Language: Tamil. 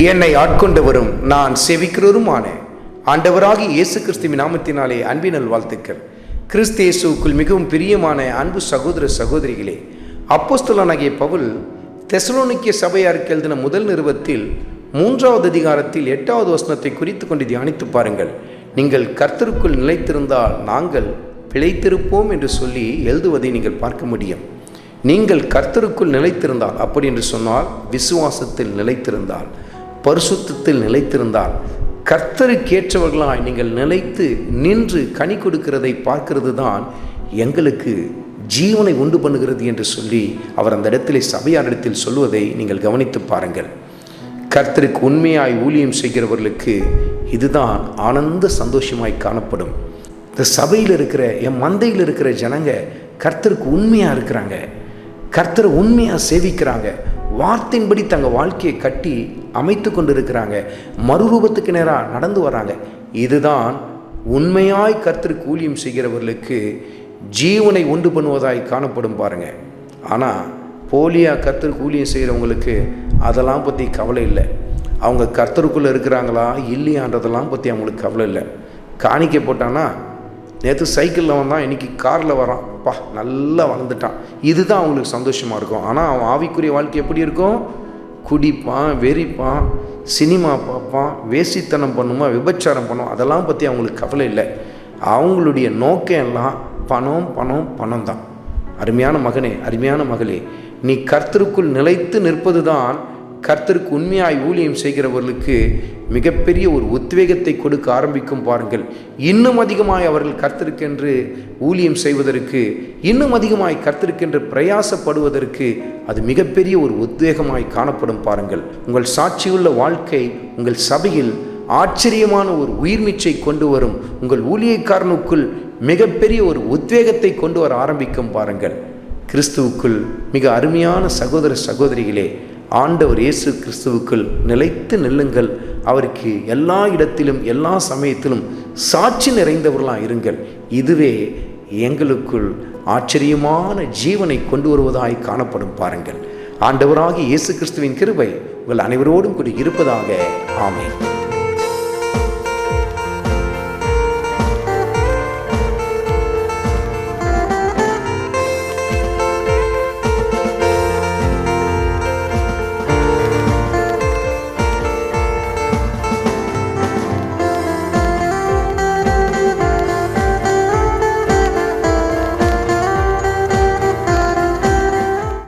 என்னை ஆட்கொண்டவரும் நான் சேவிக்கிறவருமான ஆண்டவராகிய இயேசு கிறிஸ்துவின் நாமத்தினாலே அன்பினல் வாழ்த்துக்கள். கிறிஸ்து இயேசுவுக்குள் மிகவும் பிரியமான அன்பு சகோதர சகோதரிகளே, அப்போஸ்தலனாகிய பவுல் தெசலோனிக்கே சபையாருக்கு எழுதின முதல் நிருபத்தில் 3வது அதிகாரத்தில் 8வது வசனத்தை குறித்து கொண்டு தியானித்து பாருங்கள். நீங்கள் கர்த்தருக்குள் நிலைத்திருந்தால் நாங்கள் பிழைத்திருப்போம் என்று சொல்லி எழுதுவதை நீங்கள் பார்க்க முடியும். நீங்கள் கர்த்தருக்குள் நிலைத்திருந்தால், அப்படி என்று சொன்னால் விசுவாசத்தில் நிலைத்திருந்தால், பரிசுத்தத்தில் நிலைத்திருந்தால், கர்த்தருக்கேற்றவர்களாய் நீங்கள் நிலைத்து நின்று கனி கொடுக்கிறதை பார்க்கிறது தான் எங்களுக்கு ஜீவனை உண்டு பண்ணுகிறது என்று சொல்லி அவர் அந்த இடத்திலே சபையாரிடத்தில் சொல்வதை நீங்கள் கவனித்து பாருங்கள். கர்த்தருக்கு உண்மையாய் ஊழியம் செய்கிறவர்களுக்கு இதுதான் ஆனந்த சந்தோஷமாய் காணப்படும். இந்த சபையில் இருக்கிற என் மந்தையில் இருக்கிற ஜனங்க கர்த்தருக்கு உண்மையாக இருக்கிறாங்க, கர்த்தரை உண்மையாக சேவிக்கிறாங்க, வார்த்தையின்படி தங்கள் வாழ்க்கையை கட்டி அமைத்து கொண்டு இருக்கிறாங்க, மறுரூபத்துக்கு நேராக நடந்து வராங்க. இதுதான் உண்மையாய் கர்த்தருக்கு ஊழியம் செய்கிறவர்களுக்கு ஜீவனை உண்டு பண்ணுவதாய் காணப்படும் பாருங்க. ஆனால் போலியாக கர்த்தருக்கு ஊழியம் செய்கிறவங்களுக்கு அதெல்லாம் பற்றி கவலை இல்லை. அவங்க கர்த்தருக்குள்ளே இருக்கிறாங்களா இல்லையான்றதெல்லாம் பற்றி அவங்களுக்கு கவலை இல்லை. காணிக்கை போட்டான்னா நேற்று சைக்கிளில் வந்தான், இன்றைக்கி காரில் வரான், பா நல்லா வளர்ந்துட்டான், இதுதான் அவங்களுக்கு சந்தோஷமாக இருக்கும். ஆனால் அவன் ஆவிக்குரிய வாழ்க்கை எப்படி இருக்கும்? குடிப்பான், வெறிப்பான், சினிமா பார்ப்பான், வேசித்தனம் பண்ணுமா, விபச்சாரம் பண்ணுவோம், அதெல்லாம் பற்றி அவங்களுக்கு கவலை இல்லை. அவங்களுடைய நோக்கம் எல்லாம் பணம் பணம் பணம் தான். அருமையான மகனே, அருமையான மகளே, நீ கர்த்தருக்குள் நிலைத்து நிற்பது தான் கர்த்தருக்கு உண்மையாய் ஊழியம் செய்கிறவர்களுக்கு மிகப்பெரிய ஒரு உத்வேகத்தை கொடுக்க ஆரம்பிக்கும் பாருங்கள். இன்னும் அதிகமாய் அவர்கள் கர்த்தருக்கென்று ஊழியம் செய்வதற்கு, இன்னும் அதிகமாய் கர்த்தருக்கென்று பிரயாசப்படுவதற்கு அது மிகப்பெரிய ஒரு உத்வேகமாய் காணப்படும் பாருங்கள். உங்கள் சாட்சியுள்ள வாழ்க்கை உங்கள் சபையில் ஆச்சரியமான ஒரு உயிர்மீச்சை கொண்டு வரும். உங்கள் ஊழியக்காரனுக்குள் மிகப்பெரிய ஒரு உத்வேகத்தை கொண்டு வர ஆரம்பிக்கும் பாருங்கள். கிறிஸ்துவுக்குள் மிக அருமையான சகோதர சகோதரிகளே, ஆண்டவர் இயேசு கிறிஸ்துவுக்குள் நிலைத்து நில்லுங்கள். அவருக்கு எல்லா இடத்திலும் எல்லா சமயத்திலும் சாட்சி நிறைந்தவர்களாக இருங்கள். இதுவே எங்களுக்குள் ஆச்சரியமான ஜீவனை கொண்டு வருவதாய் காணப்படும் பாருங்கள். ஆண்டவராகிய இயேசு கிறிஸ்துவின் கிருபை உங்கள் அனைவரோடும் கூட இருப்பதாக. ஆமென்.